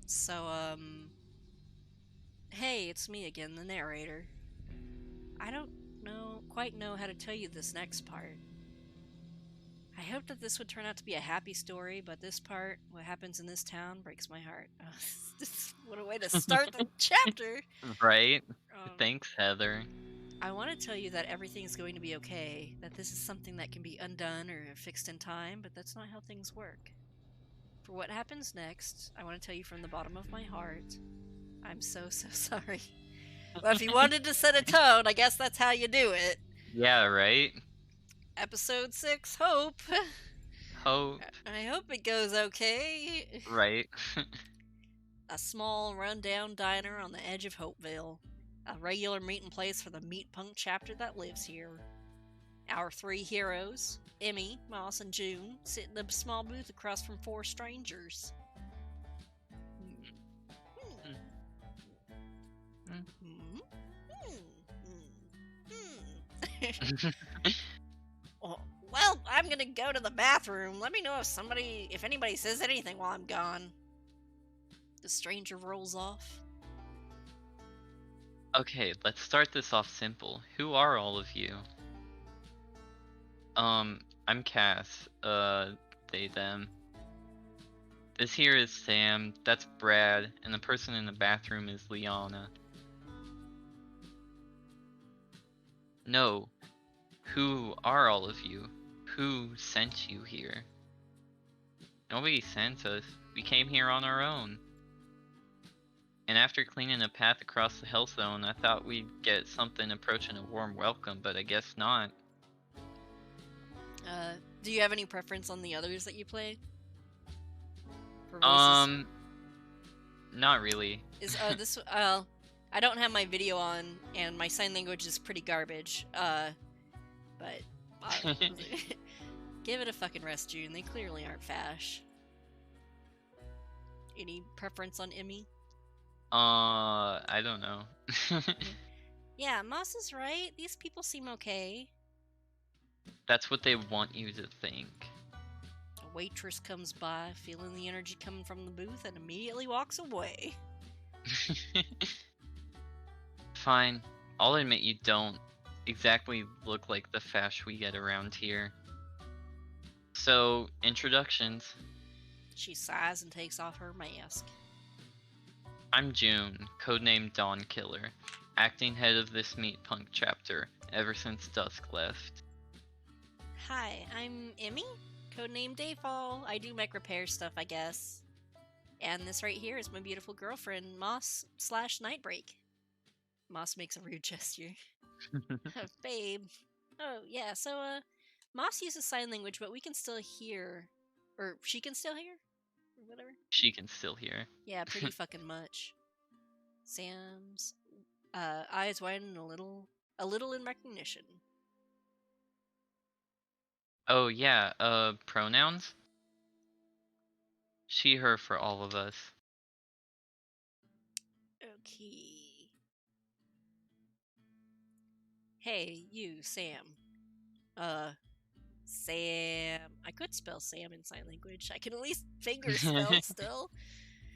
So, hey, it's me again, the narrator. I don't quite know how to tell you this next part. I hoped that this would turn out to be a happy story, but this part, what happens in this town, breaks my heart. What a way to start the chapter! Right? Um, Thanks, Heather. I want to tell you that everything's going to be okay, that this is something that can be undone or fixed in time, but that's not how things work. For what happens next, I want to tell you from the bottom of my heart, I'm so sorry. Well, if you wanted to set a tone, I guess that's how you do it. Yeah, right? Episode 6, Hope. Hope. I hope it goes okay. Right? A small, rundown diner on the edge of Hopeville. A regular meeting place for the meat punk chapter that lives here. Our three heroes, Emmy, Moss, and June, sit in a small booth across from four strangers. Well, I'm gonna go to the bathroom. Let me know if anybody says anything while I'm gone. The stranger rolls off. Okay, let's start this off simple. Who are all of you? I'm Cass. They, them. This here is Sam, that's Brad, and the person in the bathroom is Liana. No. Who are all of you? Who sent you here? Nobody sent us. We came here on our own. And after cleaning a path across the Hell Zone, I thought we'd get something approaching a warm welcome, but I guess not. Do you have any preference on the others that you play? For voices? Not really. This I don't have my video on, and my sign language is pretty garbage. But give it a fucking rest, June. They clearly aren't fash. Any preference on Emmy? I don't know. Yeah, Moss is right. These people seem okay. That's what they want you to think. A waitress comes by, feeling the energy coming from the booth, and immediately walks away. Fine. I'll admit you don't exactly look like the fash we get around here. So, introductions. She sighs and takes off her mask. I'm June, codenamed Dawn Killer, acting head of this meat punk chapter ever since Dusk left. Hi, I'm Emmy, codename Dayfall. I do mech repair stuff, I guess. And this right here is my beautiful girlfriend, Moss/Nightbreak. Moss makes a rude gesture. Babe. Oh, yeah, so, Moss uses sign language, but we can still hear. Or she can still hear? Or whatever. She can still hear. Yeah, pretty fucking much. Sam's eyes widen a little in recognition. Oh yeah, pronouns? She, her for all of us. Okay. Hey, you, Sam. Sam. I could spell Sam in sign language. I can at least finger spell still.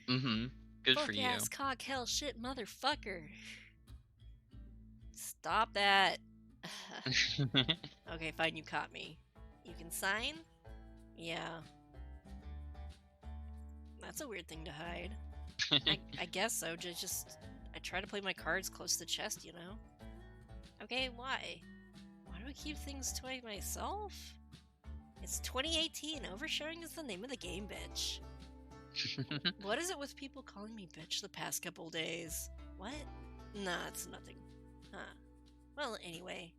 Mm-hmm. Good Fuck for you. ass cock hell shit motherfucker. Stop that. Okay, fine, you caught me. You can sign? Yeah. That's a weird thing to hide. I guess so. I try to play my cards close to the chest, you know? Okay, why? Why do I keep things to myself? It's 2018. Oversharing is the name of the game, bitch. What is it with people calling me bitch the past couple days? What? Nah, it's nothing. Huh. Well, anyway.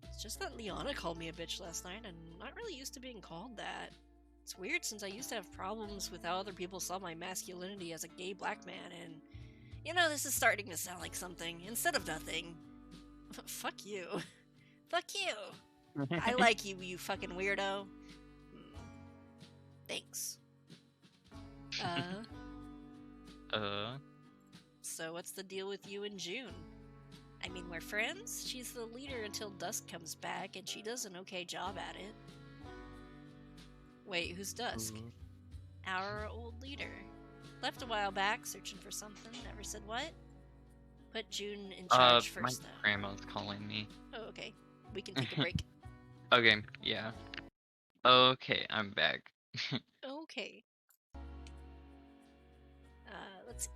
It's just that Liana called me a bitch last night, and I'm not really used to being called that. It's weird since I used to have problems with how other people saw my masculinity as a gay black man, and you know, this is starting to sound like something instead of nothing. Fuck you. Fuck you. I like you, you fucking weirdo. Thanks. So what's the deal with you and June? I mean, we're friends? She's the leader until Dusk comes back, and she does an okay job at it. Wait, who's Dusk? Our old leader. Left a while back, searching for something. Never said what. Put June in charge My first, though. grandma's calling me. Oh, okay. We can take a break. Okay, yeah. Okay, I'm back. Okay. Let's see.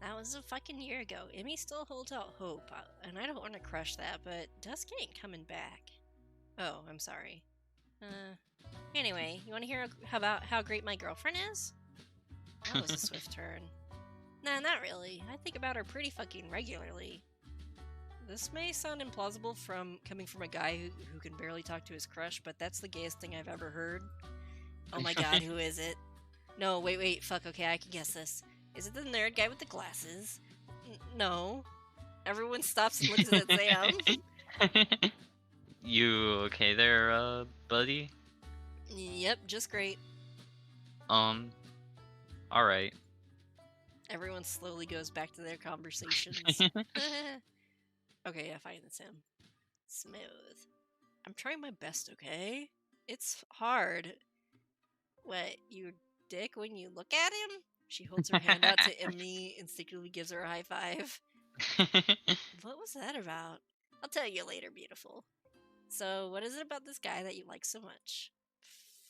That was a fucking year ago. Emmy still holds out hope, and I don't want to crush that, but Dusk ain't coming back. Oh, I'm sorry. Anyway, you want to hear about how great my girlfriend is? That was a swift turn. Nah, not really. I think about her pretty fucking regularly. This may sound implausible coming from a guy who can barely talk to his crush, but that's the gayest thing I've ever heard. Oh my god, who is it? No, wait, fuck, okay, I can guess this. Is it the nerd guy with the glasses? No. Everyone stops and looks at Sam. You okay there, buddy? Yep, just great. Alright. Everyone slowly goes back to their conversations. Okay, yeah, fine, it's him. Smooth. I'm trying my best, okay? It's hard. What, you dick when you look at him? She holds her hand out to Emmy, instinctively gives her a high five. What was that about? I'll tell you later, beautiful. So, what is it about this guy that you like so much?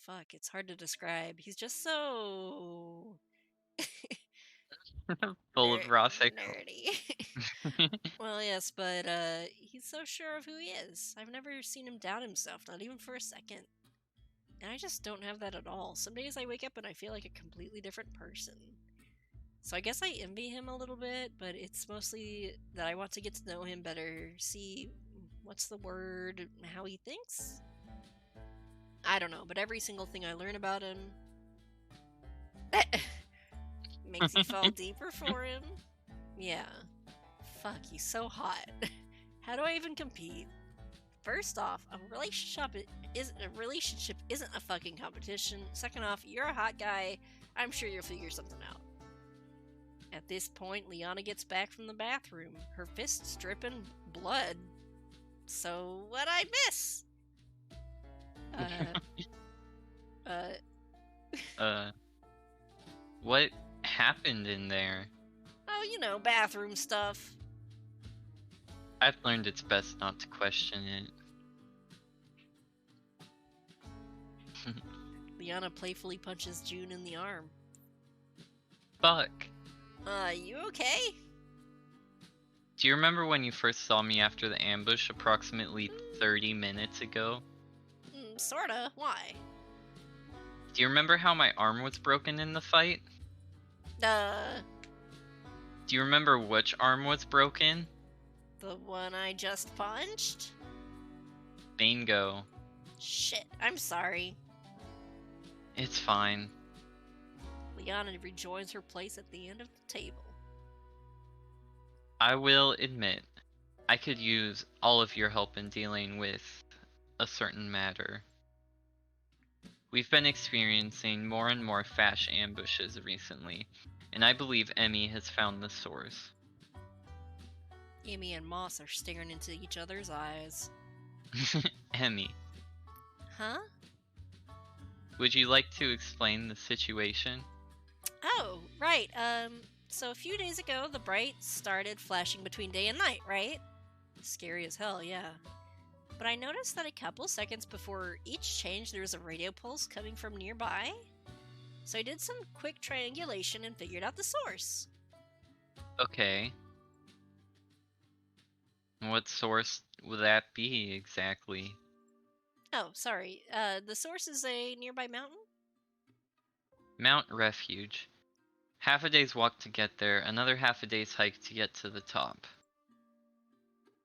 Fuck, it's hard to describe. He's just so... Full of raw nerdy. Well, yes, but he's so sure of who he is. I've never seen him doubt himself, not even for a second. And I just don't have that at all. Some days I wake up and I feel like a completely different person. So I guess I envy him a little bit, but it's mostly that I want to get to know him better, see what's the word, how he thinks. I don't know, but every single thing I learn about him makes me fall deeper for him. Yeah. Fuck, he's so hot. How do I even compete? First off, a relationship isn't a fucking competition. Second off, you're a hot guy. I'm sure you'll figure something out. At this point, Liana gets back from the bathroom, her fists dripping blood. So, what'd I miss? What happened in there? Oh, you know, bathroom stuff. I've learned it's best not to question it. Liana playfully punches June in the arm. Fuck. You okay? Do you remember when you first saw me after the ambush approximately 30 minutes ago? Sorta. Why? Do you remember how my arm was broken in the fight? Do you remember which arm was broken? The one I just punched? Bingo. Shit, I'm sorry. It's fine. Liana rejoins her place at the end of the table. I will admit, I could use all of your help in dealing with a certain matter. We've been experiencing more and more fash ambushes recently, and I believe Emmy has found the source. Emmy and Moss are staring into each other's eyes. Emmy. Huh? Would you like to explain the situation? Oh, right. So a few days ago, the bright started flashing between day and night, right? Scary as hell, yeah. But I noticed that a couple seconds before each change, there was a radio pulse coming from nearby. So I did some quick triangulation and figured out the source. Okay. What source would that be exactly? Oh, sorry. The source is a nearby mountain? Mount Refuge. Half a day's walk to get there, another half a day's hike to get to the top.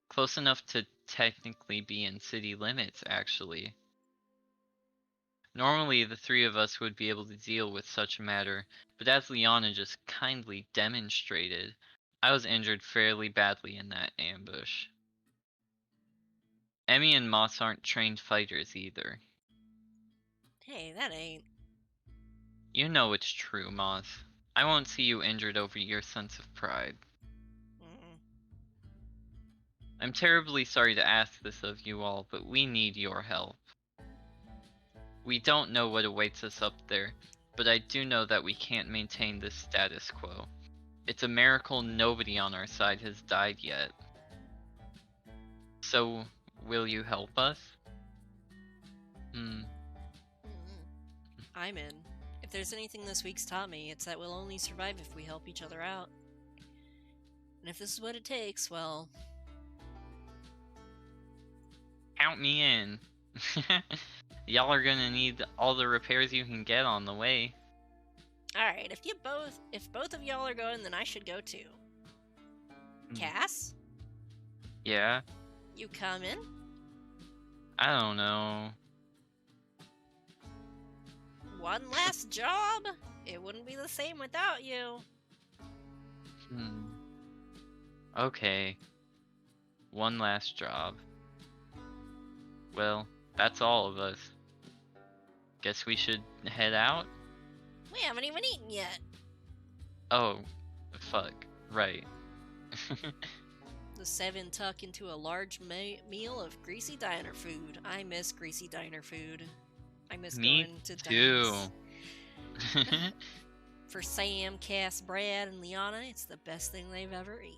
Close enough to technically be in city limits, actually. Normally, the three of us would be able to deal with such a matter, but as Liana just kindly demonstrated, I was injured fairly badly in that ambush. Emmy and Moss aren't trained fighters either. Hey, that ain't... You know it's true, Moss. I won't see you injured over your sense of pride. I'm terribly sorry to ask this of you all, but we need your help. We don't know what awaits us up there, but I do know that we can't maintain this status quo. It's a miracle nobody on our side has died yet. So, will you help us? I'm in. If there's anything this week's taught me, it's that we'll only survive if we help each other out. And if this is what it takes, well... Count me in. Y'all are gonna need all the repairs you can get on the way. Alright, if both of y'all are going, then I should go too. Cass? Yeah? You coming? I don't know. One last job? It wouldn't be the same without you. Okay. One last job. Well, that's all of us. Guess we should head out? We haven't even eaten yet. Oh, fuck. Right. The seven tuck into a large meal of greasy diner food. I miss greasy diner food. I miss Me going to too. diners. For Sam, Cass, Brad, and Liana, it's the best thing they've ever eaten.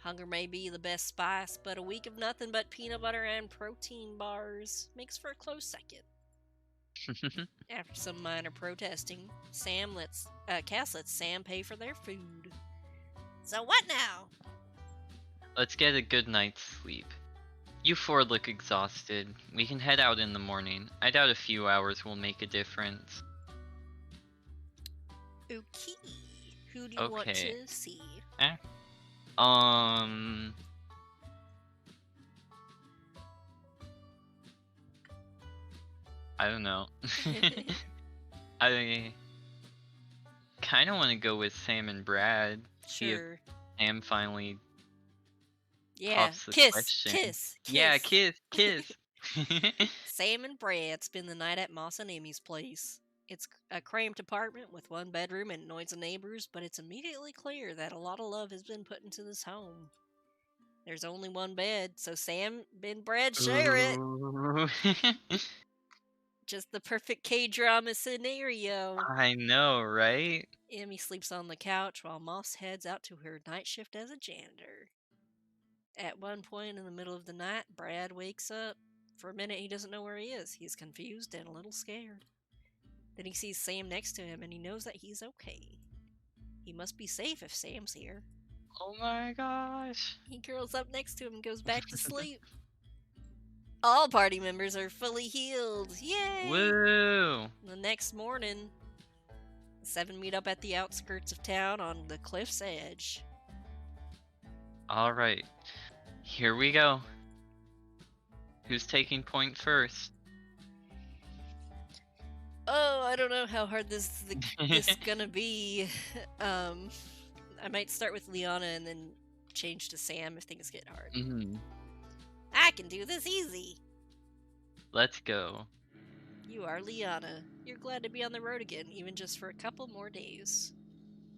Hunger may be the best spice, but a week of nothing but peanut butter and protein bars makes for a close second. After some minor protesting, Cass lets Sam pay for their food. So what now? Let's get a good night's sleep. You four look exhausted. We can head out in the morning. I doubt a few hours will make a difference. Okay. Who do you want to see? I don't know. I kind of want to go with Sam and Brad. Sure. See if Sam finally pops the question. Kiss. Yeah, kiss. Sam and Brad spend the night at Moss and Amy's place. It's a cramped apartment with one bedroom and noisy neighbors, but it's immediately clear that a lot of love has been put into this home. There's only one bed, so Sam and Brad share it. Just the perfect K-drama scenario. I know, right? Amy sleeps on the couch while Moss heads out to her night shift as a janitor. At one point in the middle of the night, Brad wakes up. For a minute, he doesn't know where he is. He's confused and a little scared. Then he sees Sam next to him, and he knows that he's okay. He must be safe if Sam's here. Oh my gosh. He curls up next to him and goes back to sleep. All party members are fully healed. Yay! Woo! The next morning, the seven meet up at the outskirts of town on the cliff's edge. Alright. Here we go. Who's taking point first? Oh, I don't know how hard this is gonna be. I might start with Liana and then change to Sam if things get hard. I can do this easy. Let's go. You are Liana. You're glad to be on the road again, even just for a couple more days.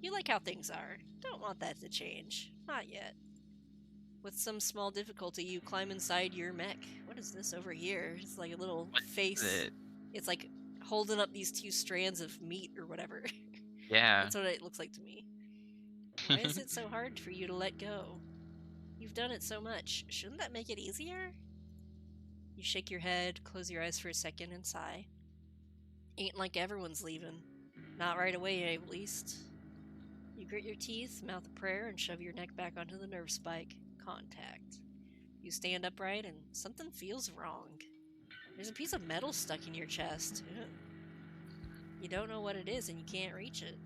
You like how things are. Don't want that to change. Not yet. With some small difficulty, you climb inside your mech. What is this over here? It's like a little face. It's like holding up these two strands of meat or whatever. Yeah. That's what it looks like to me. Why is it so hard for you to let go? You've done it so much. Shouldn't that make it easier? You shake your head, close your eyes for a second, and sigh. Ain't like everyone's leaving. Not right away, at least. You grit your teeth, mouth a prayer, and shove your neck back onto the nerve spike. Contact. You stand upright, and something feels wrong. There's a piece of metal stuck in your chest. Ew. You don't know what it is, and you can't reach it.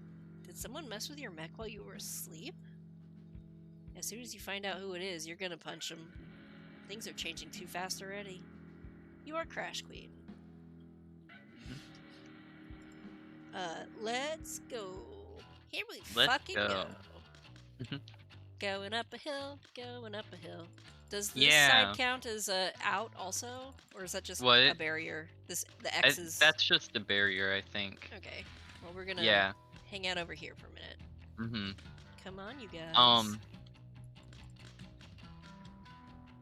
Did someone mess with your mech while you were asleep? As soon as you find out who it is, you're gonna punch them. Things are changing too fast already. You are Crash Queen. Let's go. Here we fucking go. Going up a hill, going up a hill. Does this side count as out also? Or is that just a barrier? The X's? That's just a barrier, I think. Okay. Well, we're gonna hang out over here for a minute. Come on, you guys.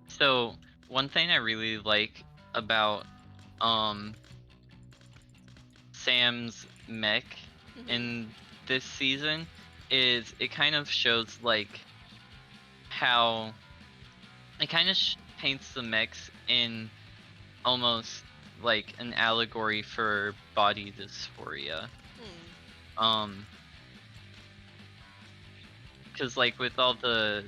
So, one thing I really like about Sam's mech Mhm. in this season is it kind of shows like how it kind of paints the mechs in almost like an allegory for body dysphoria. Hmm. Because like with all the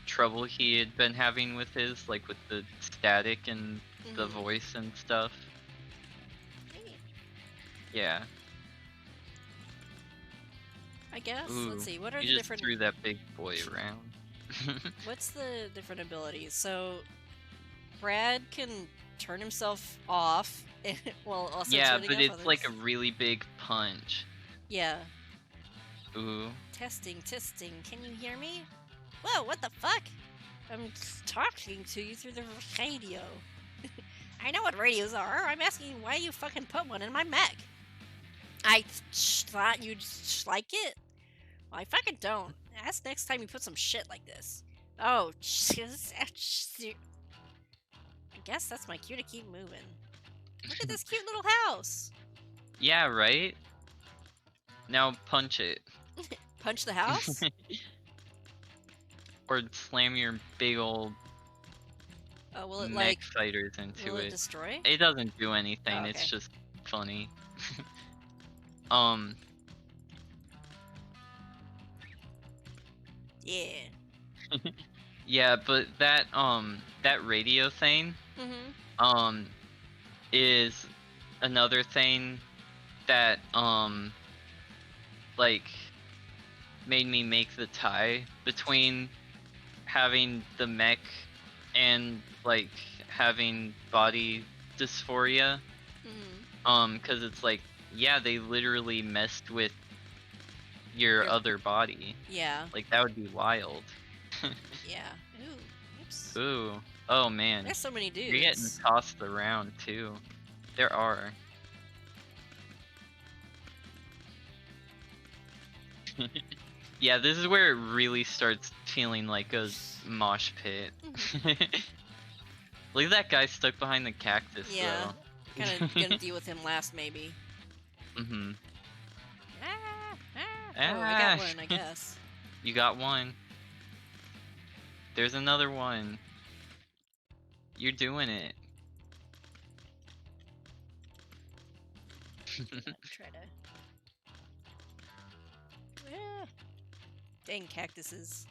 trouble he had been having with his, like with the static and the Mhm. voice and stuff. Hey, Yeah. I guess. Ooh, Let's see. What are you the just different? threw that big boy around. What's the different abilities? So Brad can turn himself off while also Yeah, turning but off it's others. like a really big punch. Yeah. Ooh. Testing, testing. Can you hear me? Whoa, what the fuck? I'm talking to you through the radio. I know what radios are. I'm asking you why you fucking put one in my mech. I thought you'd like it. Well, I fucking don't. Ask next time you put some shit like this. Oh, I guess that's my cue to keep moving. Look at this cute little house. Yeah, right? Now punch it. Punch the house? Or slam your big old Will it mech fighters will into it it. destroy? It doesn't do anything, Oh, it's okay. just funny. Yeah. Yeah, but that that radio thing Mhm. is another thing that like made me make the tie between having the mech and like having body dysphoria. Mhm. Cuz it's like yeah, they literally messed with your Your other body. yeah. Like that would be wild. Yeah. Ooh. Oops. Ooh. Oh man. There's so many You're getting dudes. tossed around too. There are. Yeah, this is where it really starts feeling like a mosh pit. Look at that guy stuck behind the cactus Yeah. though. Kind of gonna deal with him last, maybe. Mm-hmm. Ah, ah. Oh, I got Ah, one, I guess. you got one. There's another one. You're doing it. Try to. Ah. Dang cactuses.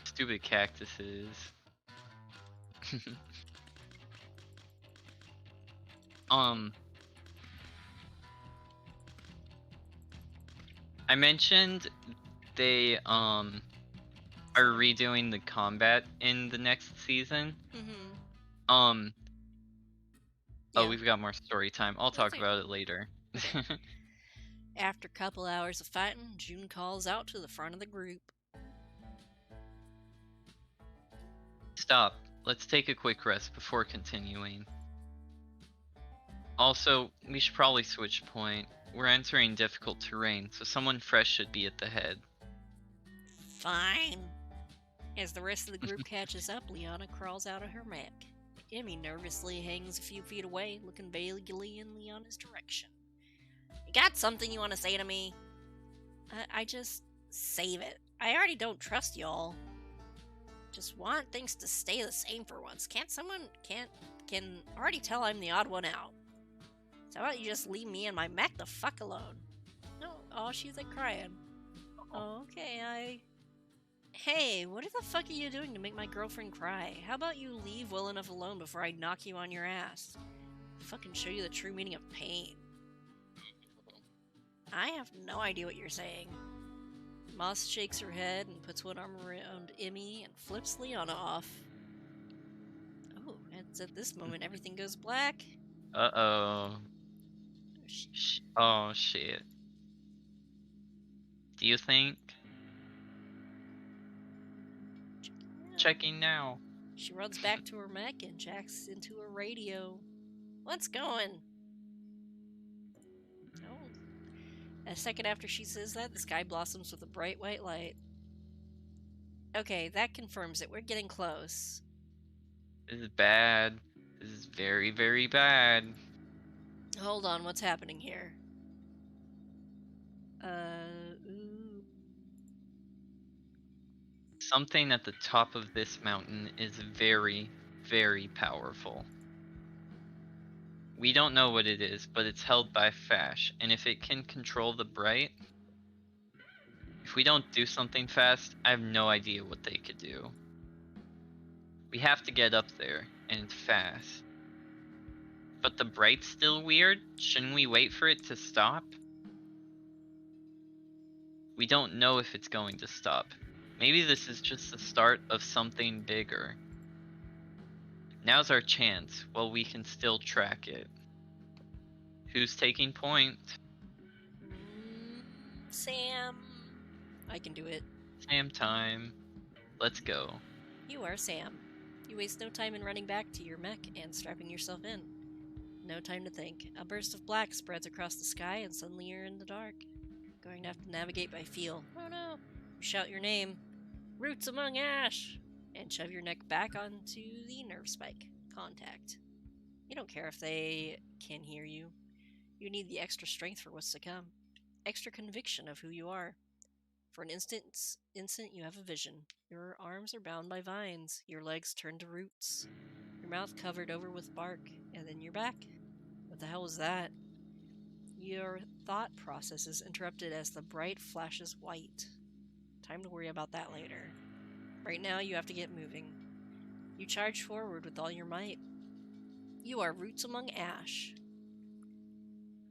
Stupid cactuses. um, I mentioned they are redoing the combat in the next season. Mm-hmm. Oh, Yeah. we've got more story time. I'll talk Okay. about it later. Okay. After a couple hours of fighting, June calls out to the front of the group. Stop. Let's take a quick rest before continuing. Also, we should probably switch point. We're entering difficult terrain, so someone fresh should be at the head. Fine. As the rest of the group catches up, Liana crawls out of her mech. Emmy nervously hangs a few feet away, looking vaguely in Liana's direction. You got something you want to say to me? I just save it. I already don't trust y'all. Just want things to stay the same for once. Can't someone can already tell I'm the odd one out? So how about you just leave me and my mech the fuck alone? No, oh, she's like crying. Okay, Hey, what the fuck are you doing to make my girlfriend cry? How about you leave well enough alone before I knock you on your ass? Fucking show you the true meaning of pain. I have no idea what you're saying. Moss shakes her head and puts one arm around Emmy and flips Liana off. Oh, it's at this moment everything goes black. Uh-oh. Oh, shit. Do you think? Checking now. She runs back to her mech and jacks into her radio. What's going? Oh. A second after she says that, the sky blossoms with a bright white light. Okay, that confirms it. We're getting close. This is bad. This is very, very bad. Hold on, what's happening here? Ooh. Something at the top of this mountain is very, very powerful. We don't know what it is, but it's held by Fash, and if it can control the Bright, if we don't do something fast, I have no idea what they could do. We have to get up there, and fast. But the Bright's still weird? Shouldn't we wait for it to stop? We don't know if it's going to stop. Maybe this is just the start of something bigger. Now's our chance, while we can still track it. Who's taking point? Sam. I can do it. Sam time. Let's go. You are Sam. You waste no time in running back to your mech and strapping yourself in. No time to think. A burst of black spreads across the sky and suddenly you're in the dark. Going to have to navigate by feel. Oh no! You shout your name. Roots among ash! And shove your neck back onto the nerve spike. Contact. You don't care if they can hear you. You need the extra strength for what's to come. Extra conviction of who you are. For an instant you have a vision. Your arms are bound by vines, your legs turned to roots, your mouth covered over with bark, and then you're back. What the hell was that? Your thought process is interrupted as the bright flashes white. Time to worry about that later. Right now, you have to get moving. You charge forward with all your might. You are roots among ash.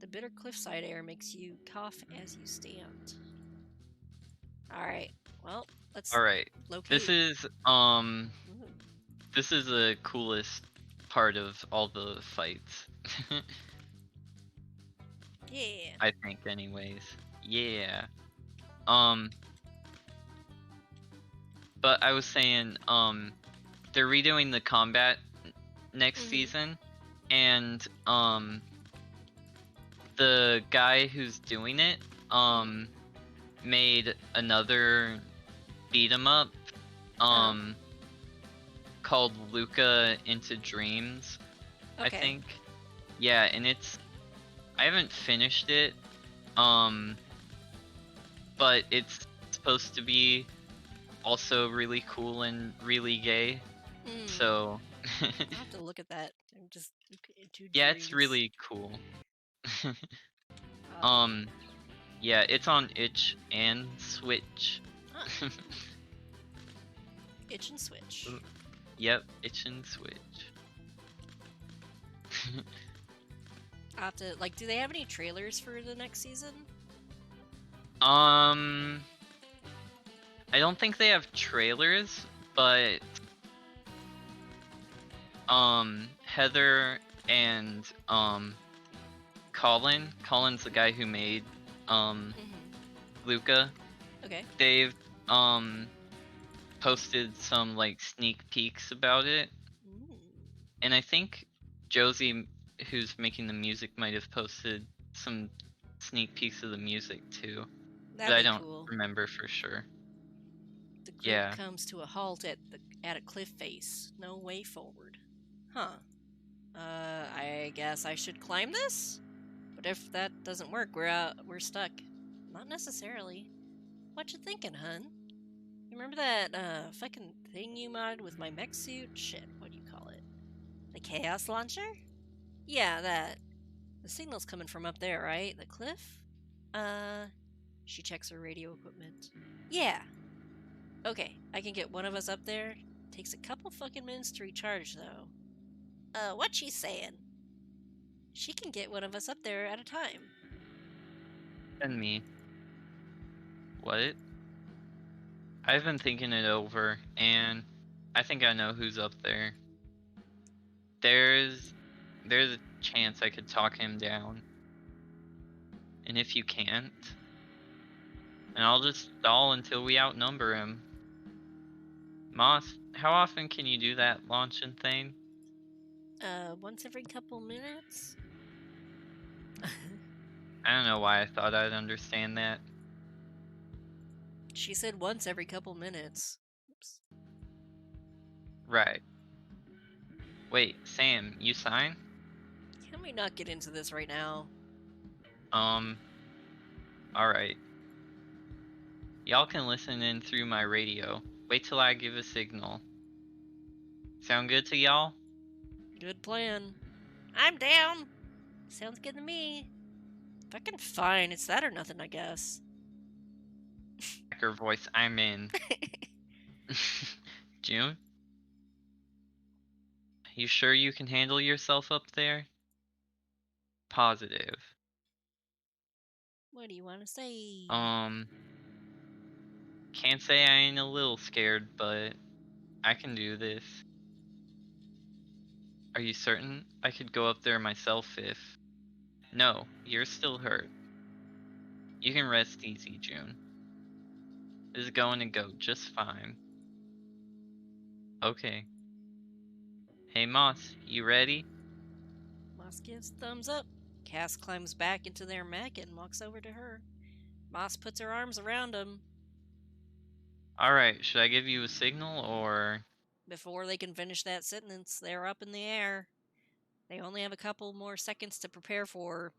The bitter cliffside air makes you cough as you stand. Alright, well, let's Alright. locate. This is the coolest part of all the fights. Yeah. I think anyways. Yeah. But I was saying, they're redoing the combat next season, and the guy who's doing it made another beat 'em up called Luca Into Dreams. Okay. I think. Yeah, and I haven't finished it, but it's supposed to be also really cool and really gay. So I'll have to look at that. And just yeah, it's really cool. Yeah, it's on itch and switch. Itch and switch. Yep, itch and switch. I'll have to, like, do they have any trailers for the next season? I don't think they have trailers, but Heather and Colin's the guy who made Luca. Okay. They've posted some like sneak peeks about it. And I think Josie, who's making the music, might have posted some sneak peeks of the music too. But I don't remember for sure. The group comes to a halt at a cliff face. No way forward. Huh. I guess I should climb this? But if that doesn't work, we're stuck. Not necessarily. What you thinking, hun? You remember that fucking thing you modded with my mech suit? Shit, what do you call it? The Chaos Launcher? Yeah, that. The signal's coming from up there, right? The cliff? She checks her radio equipment. Yeah. Okay, I can get one of us up there. Takes a couple fucking minutes to recharge, though. What's she saying? She can get one of us up there at a time. And me. What? I've been thinking it over, and I think I know who's up there. There's a chance I could talk him down. And if you can't, then I'll just stall until we outnumber him. Moss, how often can you do that launching thing? Once every couple minutes? I don't know why I thought I'd understand that. She said once every couple minutes. Oops. Right. Wait, Sam, you sign? Can we not get into this right now? Alright. Y'all can listen in through my radio. Wait till I give a signal. Sound good to y'all? Good plan. I'm down. Sounds good to me. Fucking fine. It's that or nothing, I guess. Hacker voice, I'm in. June? You sure you can handle yourself up there? Positive. What do you want to say? Can't say I ain't a little scared, but I can do this. Are you certain? I could go up there myself if... No, you're still hurt. You can rest easy, June. This is going to go just fine. Okay. Hey, Moss, you ready? Moss gives thumbs up. Cass climbs back into their mech and walks over to her. Moss puts her arms around him. Alright, should I give you a signal, or... Before they can finish that sentence, they're up in the air. They only have a couple more seconds to prepare for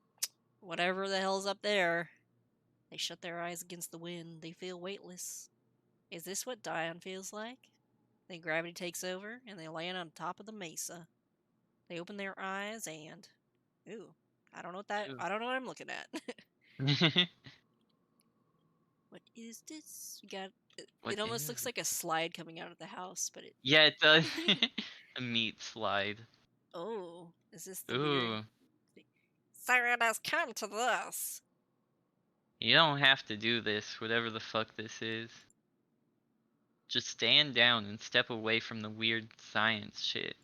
whatever the hell's up there. They shut their eyes against the wind. They feel weightless. Is this what Dion feels like? Then gravity takes over, and they land on top of the mesa. They open their eyes and... Ooh. I don't know what I'm looking at. What is this? We got... What It almost is looks it? like a slide coming out of the house, but it... Yeah, it does. A meat slide. Oh. Is this the Ooh. weird... Siren has come to this. You don't have to do this, whatever the fuck this is. Just stand down and step away from the weird science shit.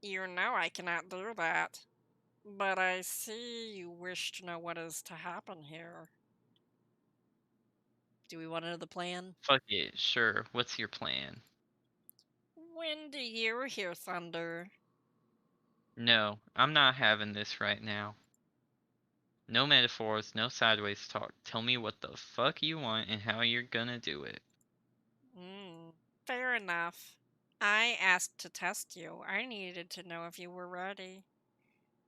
You know I cannot do that. But I see you wish to know what is to happen here. Do we want to know the plan? Fuck it, sure. What's your plan? When do you hear thunder? No, I'm not having this right now. No metaphors, no sideways talk. Tell me what the fuck you want and how you're gonna do it. Fair enough. I asked to test you. I needed to know if you were ready.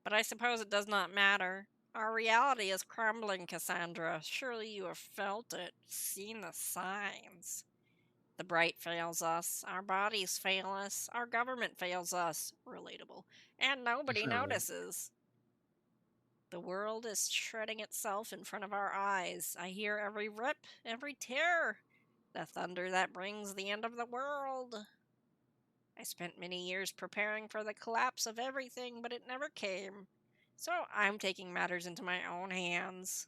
But I suppose it does not matter. Our reality is crumbling, Cassandra. Surely you have felt it, seen the signs. The bright fails us, our bodies fail us, our government fails us. Relatable. And nobody notices. The world is shredding itself in front of our eyes. I hear every rip, every tear. The thunder that brings the end of the world. I spent many years preparing for the collapse of everything, but it never came. So I'm taking matters into my own hands.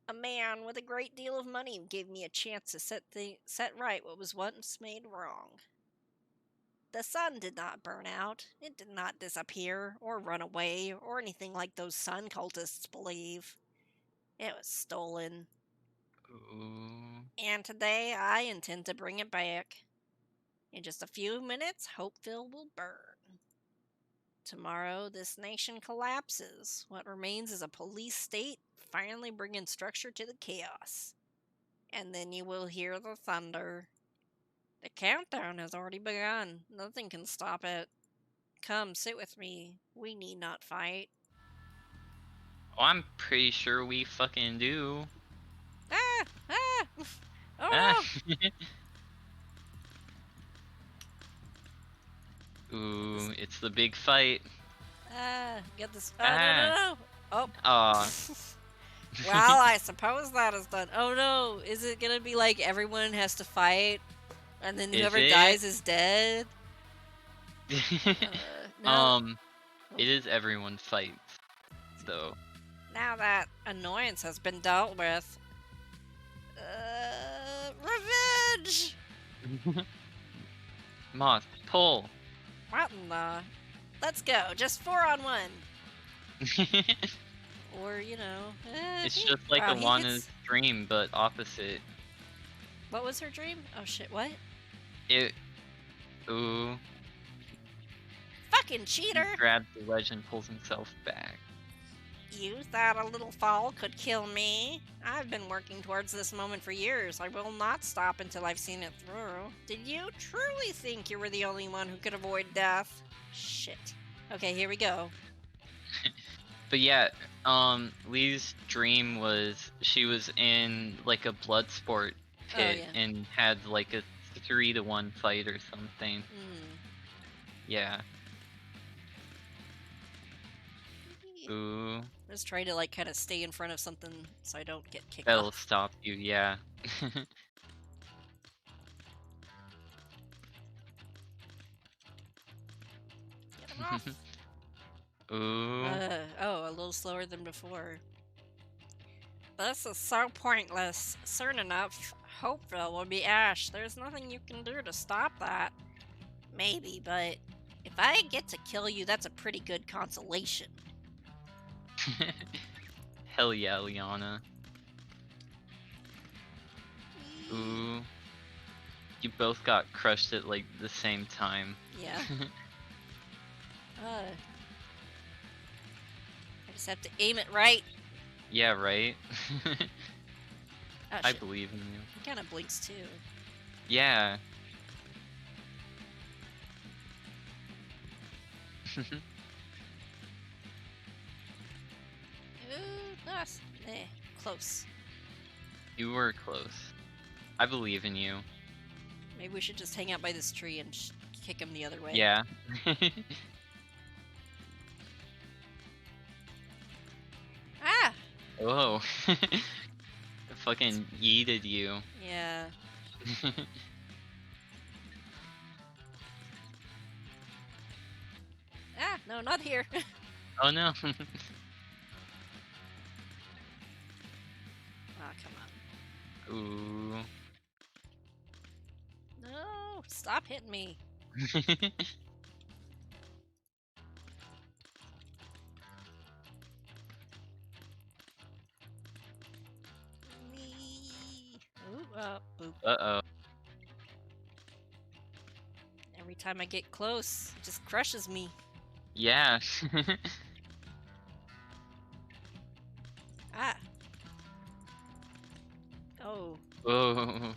A man with a great deal of money gave me a chance to set right what was once made wrong. The sun did not burn out, it did not disappear, or run away, or anything like those sun cultists believe. It was stolen. Ooh. And today I intend to bring it back. In just a few minutes, Hopeville will burn. Tomorrow, this nation collapses. What remains is a police state, finally bringing structure to the chaos. And then you will hear the thunder. The countdown has already begun. Nothing can stop it. Come, sit with me. We need not fight. Oh, I'm pretty sure we fucking do. Ah! Ah! Oh Ah. no! Ooh, it's the big fight. Ah, get this. Oh, Ah. no. Oh. Aw. Well, I suppose that is done. Oh no, is it gonna be like everyone has to fight, and then Is whoever it? dies is dead? No. It is everyone fights, though. Now that annoyance has been dealt with, revenge! Moss, pull. What in the... Let's go, just 4 on 1. Or, you know... It's just like wow, Alana's dream, but opposite. What was her dream? Oh shit, what? Ooh. Fucking cheater! He grabs the wedge and pulls himself back. You thought a little fall could kill me? I've been working towards this moment for years. I will not stop until I've seen it through. Did you truly think you were the only one who could avoid death? Shit. Okay, here we go. But yeah, Lee's dream was she was in like a blood sport pit yeah. and had like a 3-to-1 fight or something. Yeah. Ooh. Just try to like kind of stay in front of something so I don't get kicked That'll off. stop you, yeah. Get him off. Ooh. Oh, a little slower than before. This is so pointless. Soon enough, Hopeville will be ash. There's nothing you can do to stop that. Maybe, but if I get to kill you, that's a pretty good consolation. Hell yeah, Liana. Ooh. You both got crushed at like the same time. Yeah. I just have to aim it right. Yeah, right? Oh, I shit. believe in you. He kind of blinks too. Yeah. Ooh, nice. Close. You were close. I believe in you. Maybe we should just hang out by this tree and kick him the other way. Yeah. Ah! Whoa. Fucking yeeted you. Yeah. Ah, no, not here. Oh no. Oh, come on. Ooh. No, stop hitting me. Ooh, boop. Uh-oh. Every time I get close, it just crushes me. Yeah. Ah. Oh. Whoa.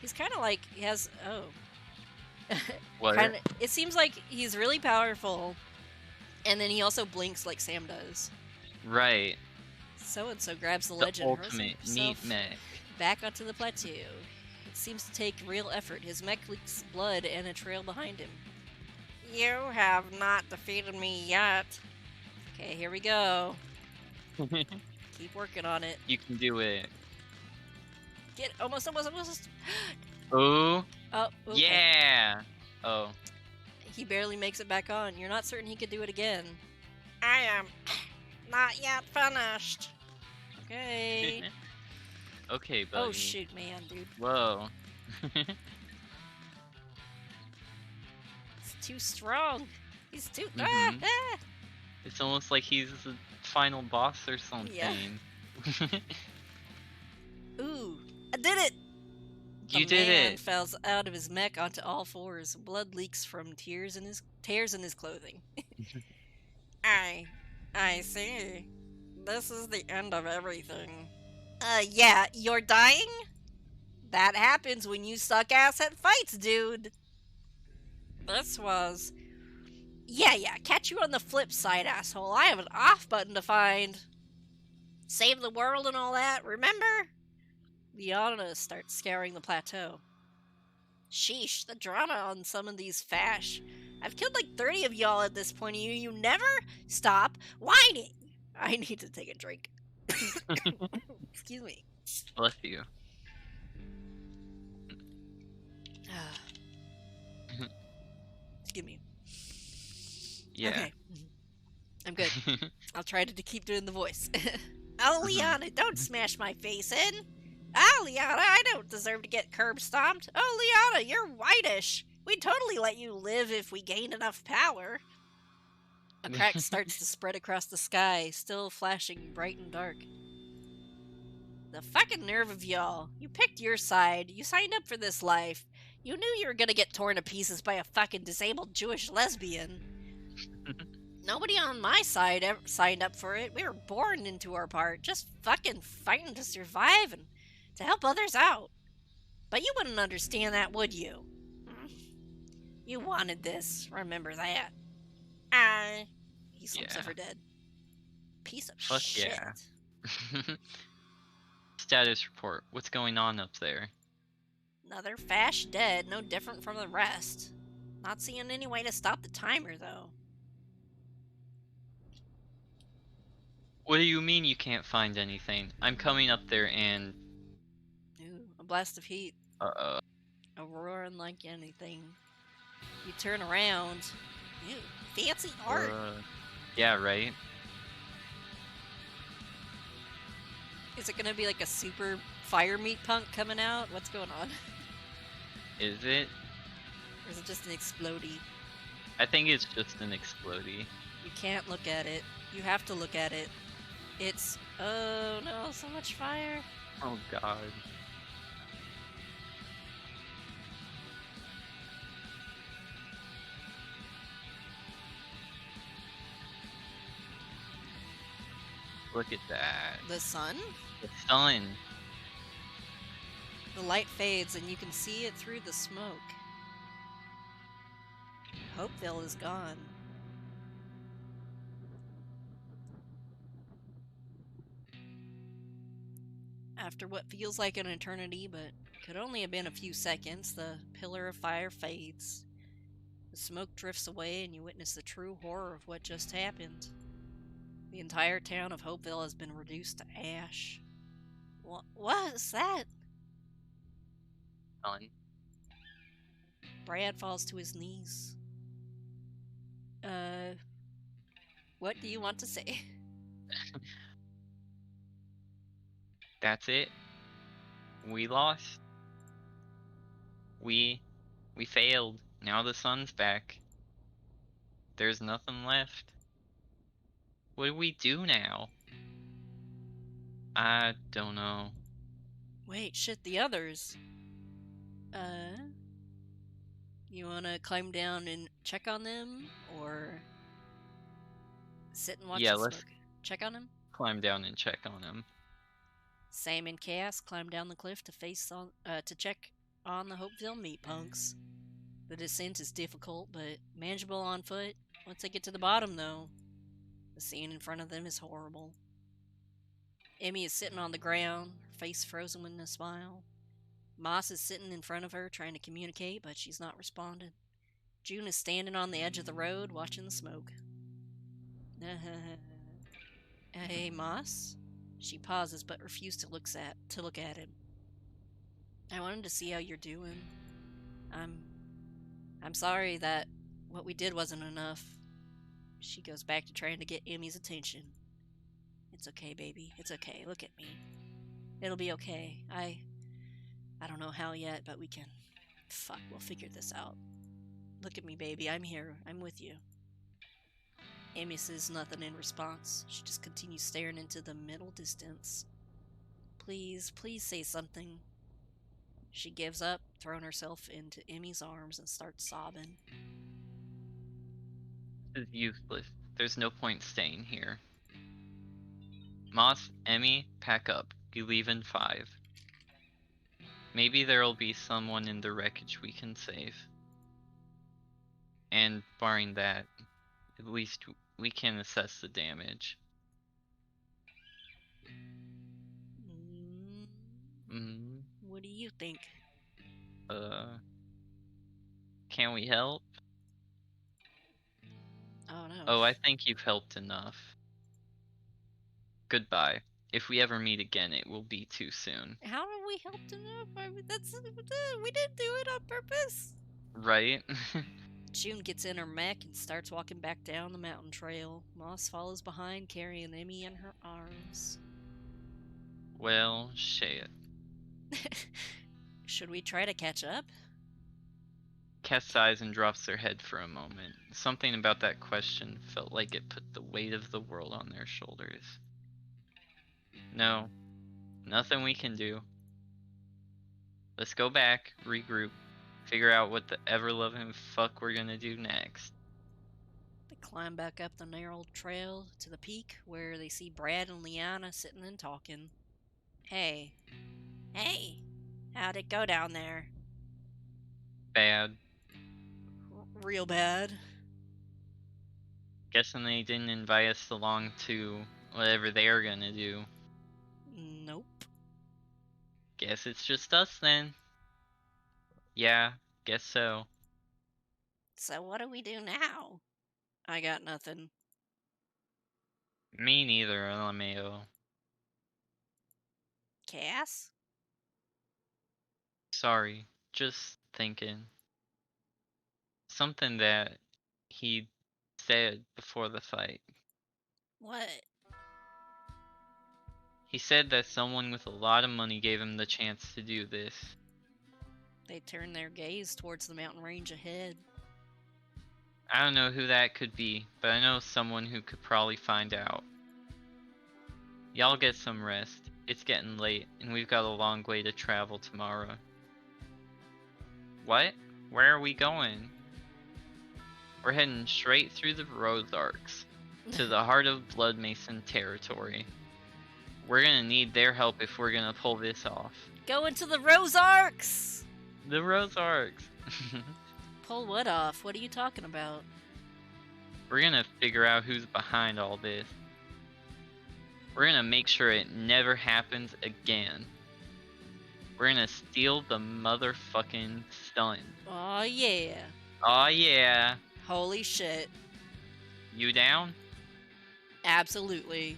He's kind of like, he has, What? It seems like he's really powerful, and then he also blinks like Sam does. Right. So-and-so grabs the The ledge and hurls ultimate meat himself mech. back onto the plateau. It seems to take real effort. His mech leaks blood and a trail behind him. You have not defeated me yet. Okay, here we go. Keep working on it. You can do it. Get almost. Ooh. Oh, okay. Yeah. Oh. He barely makes it back on. You're not certain he could do it again. I am not yet finished. Okay. Okay, buddy. Oh shoot, man, dude. Whoa. It's too strong. He's too. Mhm. It's almost like he's the final boss or something. Ooh, I did it! You The did man it. falls out of his mech onto all fours. Blood leaks from tears in his clothing. I see. This is the end of everything. Yeah, you're dying? That happens when you suck ass at fights, dude. This was... Yeah, catch you on the flip side, asshole. I have an off button to find. Save the world and all that, remember? Liana starts scouring the plateau. Sheesh, the drama on some of these fash. I've killed like 30 of y'all at this point, and you never stop whining. I need to take a drink. Excuse me. Bless you. Excuse me. Yeah. Okay. I'm good. I'll try to keep doing the voice. Oh, Liana, don't smash my face in. Oh, Liana, I don't deserve to get curb stomped. Oh, Liana, you're whitish. We'd totally let you live if we gained enough power. A crack starts to spread across the sky, still flashing bright and dark. The fucking nerve of y'all. You picked your side. You signed up for this life. You knew you were gonna get torn to pieces by a fucking disabled Jewish lesbian. Nobody on my side ever signed up for it. We were born into our part, just fucking fighting to survive and to help others out. But you wouldn't understand that, would you? You wanted this. Remember that. Ah. He slumps Yeah. over dead. Piece of Fuck shit. yeah. Status report. What's going on up there? Another Fash dead, no different from the rest. Not seeing any way to stop the timer, though. What do you mean you can't find anything? I'm coming up there and... Ooh, a blast of heat. Uh-oh. A roaring like anything. You turn around. Ew, fancy art. Yeah, right? Is it gonna be like a super fire meat punk coming out? What's going on? Is it? Or is it just an explodey? I think it's just an explodey. You can't look at it. You have to look at it. It's... oh no, so much fire. Oh god. Look at that. The sun? The sun. The light fades and you can see it through the smoke. Hopeville is gone. After what feels like an eternity, but could only have been a few seconds, the pillar of fire fades. The smoke drifts away and you witness the true horror of what just happened. The entire town of Hopeville has been reduced to ash. What is that? Sun. Brad falls to his knees. What do you want to say? That's it. We lost. We failed. Now the sun's back. There's nothing left. What do we do now? I don't know. Wait, shit, the others. You wanna climb down and check on them? Or sit and watch Yeah, the let's smoke? Check on them? climb down and check on him. Sam and Cass climb down the cliff to check on the Hopeville Meatpunks. The descent is difficult, but manageable on foot. Once they get to the bottom, though, the scene in front of them is horrible. Emmy is sitting on the ground, her face frozen with a smile. Moss is sitting in front of her, trying to communicate, but she's not responding. June is standing on the edge of the road, watching the smoke. Hey, Moss? She pauses, but refuses to look at him. I wanted to see how you're doing. I'm sorry that what we did wasn't enough. She goes back to trying to get Emmy's attention. It's okay, baby. It's okay. Look at me. It'll be okay. I don't know how yet, but we can. Fuck, we'll figure this out. Look at me, baby. I'm here. I'm with you. Emmy says nothing in response. She just continues staring into the middle distance. Please, please say something. She gives up, throwing herself into Emmy's arms and starts sobbing. This is useless. There's no point staying here. Moss, Emmy, pack up. You leave in 5. Maybe there'll be someone in the wreckage we can save. And barring that, at least we can assess the damage. What do you think? Can we help? Oh no. Oh, I think you've helped enough. Goodbye. If we ever meet again, it will be too soon. How have we helped enough? We didn't do it on purpose. Right? June gets in her mech and starts walking back down the mountain trail. Moss follows behind, carrying Emmy in her arms. Well, shit. Should we try to catch up? Cass sighs and drops their head for a moment. Something about that question felt like it put the weight of the world on their shoulders. No, nothing we can do. Let's go back, regroup, figure out what the ever-loving fuck we're gonna do next. They climb back up the narrow trail to the peak where they see Brad and Liana sitting and talking. Hey, How'd it go down there? Bad. Real bad. Guessing they didn't invite us along to whatever they're gonna do. Nope. Guess it's just us then. Yeah, guess so. So what do we do now? I got nothing. Me neither, LMAO. Cass? Sorry, just thinking. Something that he said before the fight. What? He said that someone with a lot of money gave him the chance to do this. They turned their gaze towards the mountain range ahead. I don't know who that could be, but I know someone who could probably find out. Y'all get some rest. It's getting late, and we've got a long way to travel tomorrow. What? Where are we going? We're heading straight through the Roadlarks to the heart of Blood Mason territory. We're gonna need their help if we're gonna pull this off. Go into the Rosearks! The Roadlarks! Pull what off? What are you talking about? We're gonna figure out who's behind all this. We're gonna make sure it never happens again. We're gonna steal the motherfucking sun. Aw, yeah. Aw yeah. Holy shit. You down? Absolutely.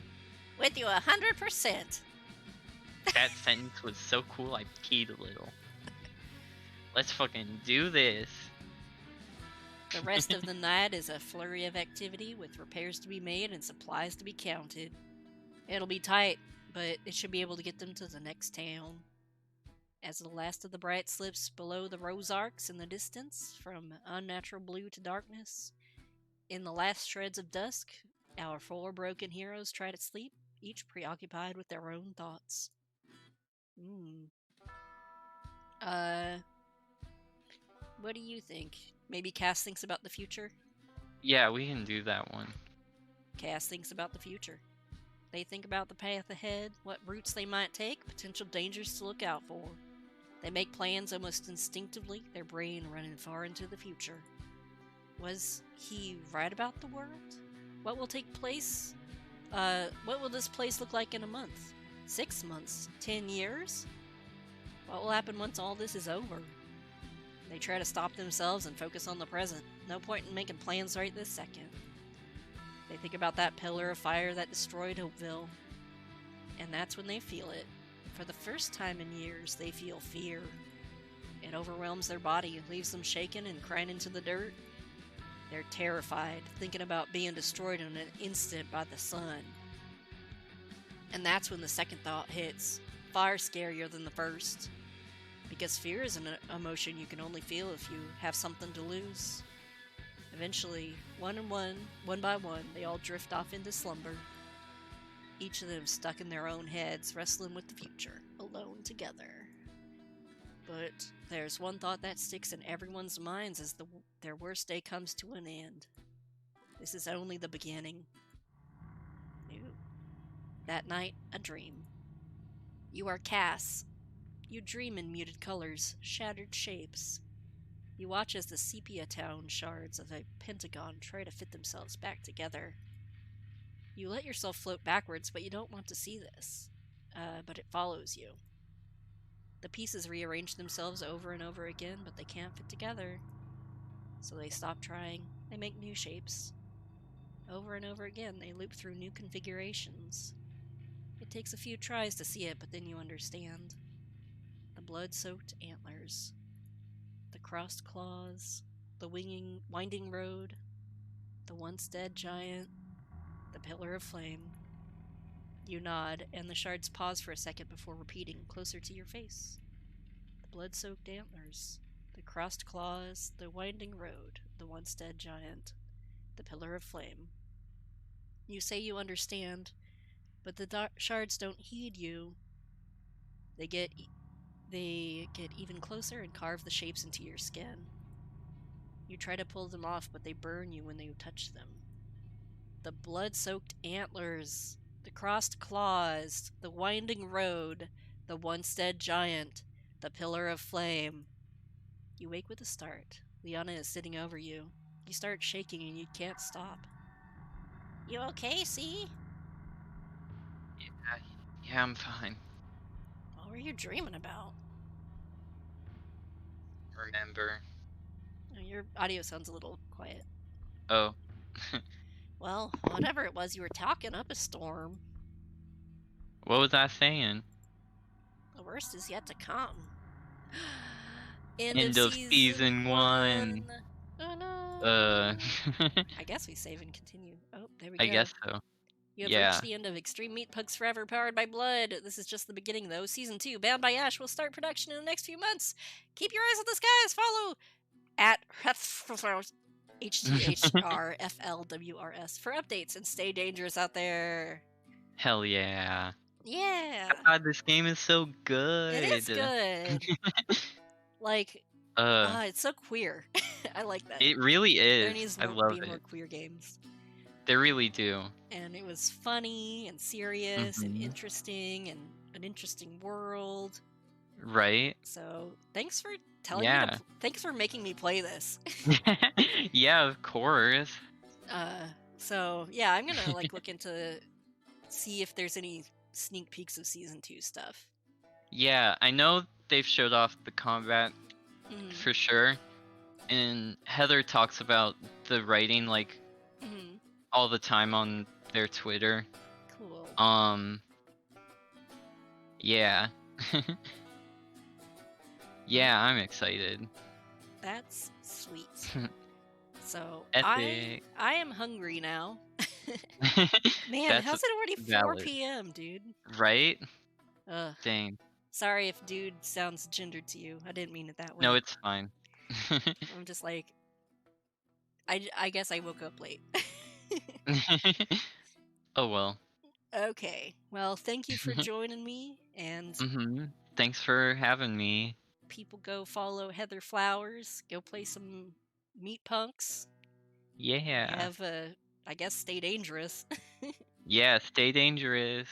With you 100%. That sentence was so cool I peed a little. Let's fucking do this. The rest of the night is a flurry of activity with repairs to be made and supplies to be counted. It'll be tight, but it should be able to get them to the next town. As the last of the bright slips below the rose arcs in the distance, from unnatural blue to darkness, in the last shreds of dusk, our four broken heroes try to sleep, each preoccupied with their own thoughts. What do you think? Maybe Cass thinks about the future? Yeah, we can do that one. Cass thinks about the future. They think about the path ahead, what routes they might take, potential dangers to look out for. They make plans almost instinctively, their brain running far into the future. Was he right about the world? What will take place? What will this place look like in a month? 6 months? 10 years? What will happen once all this is over? They try to stop themselves and focus on the present. No point in making plans right this second. They think about that pillar of fire that destroyed Hopeville. And that's when they feel it. For the first time in years, they feel fear. It overwhelms their body, leaves them shaken and crying into the dirt. They're terrified, thinking about being destroyed in an instant by the sun. And that's when the second thought hits, far scarier than the first. Because fear is an emotion you can only feel if you have something to lose. Eventually, one by one, they all drift off into slumber. Each of them stuck in their own heads, wrestling with the future, alone together. But there's one thought that sticks in everyone's minds as their worst day comes to an end. This is only the beginning. Ew. That night, a dream. You are Cass. You dream in muted colors, shattered shapes. You watch as the sepia-town shards of a pentagon try to fit themselves back together. You let yourself float backwards, but you don't want to see this. But it follows you. The pieces rearrange themselves over and over again, but they can't fit together. So they stop trying. They make new shapes. Over and over again, they loop through new configurations. It takes a few tries to see it, but then you understand. The blood-soaked antlers. The crossed claws. The winding road. The once dead giant. The pillar of flame. You nod, and the shards pause for a second before repeating, closer to your face. The blood-soaked antlers, the crossed claws, the winding road, the once dead giant, the pillar of flame. You say you understand, but the shards don't heed you. They get even closer and carve the shapes into your skin. You try to pull them off, but they burn you when you touch them. The blood-soaked antlers, the crossed claws, the winding road, the once dead giant, The pillar of flame. You wake with a start. Liana is sitting over you. You start shaking and you can't stop. You okay, see? Yeah, I'm fine. What were you dreaming about? Remember. Oh, your audio sounds a little quiet. Oh. Well, whatever it was, you were talking up a storm. What was I saying? The worst is yet to come. End of End of season season 1. 1. Oh Uh. no. I guess we save and continue. Oh, there we I go. guess so. You have Yeah. reached the end of Extreme Meatpunks Forever, powered by blood. This is just the beginning, though. Season 2, Bound by Ash, will start production in the next few months. Keep your eyes on the skies. Follow at HTHRFLWRS for updates, and stay dangerous out there. Hell yeah. Yeah. God, this game is so good. It is good. Like, it's so queer. I like that. It really There is. needs I to love be more it. queer games. They really do. And it was funny and serious and Mhm. interesting and an interesting world. Right? So thanks for telling me Yeah. to thanks for making me play this. Yeah, of course. So yeah, I'm gonna like look into see if there's any sneak peeks of season 2 stuff. Yeah, I know they've showed off the combat Mhm. for sure. And Heather talks about the writing like Mhm. all the time on their Twitter. Cool. Yeah. Yeah, I'm excited. That's sweet. So Epic. I am hungry now. Man, That's how's it already 4 valid. p.m., dude? Right? Ugh. Dang. Sorry if dude sounds gendered to you. I didn't mean it that way. No, it's fine. I'm just like, I guess I woke up late. Oh well. Okay. Well, thank you for joining me, and Thanks for having me. people go follow Heather Flowers. Go play some Meat Punks. Yeah. Have I guess stay dangerous. Yeah, stay dangerous.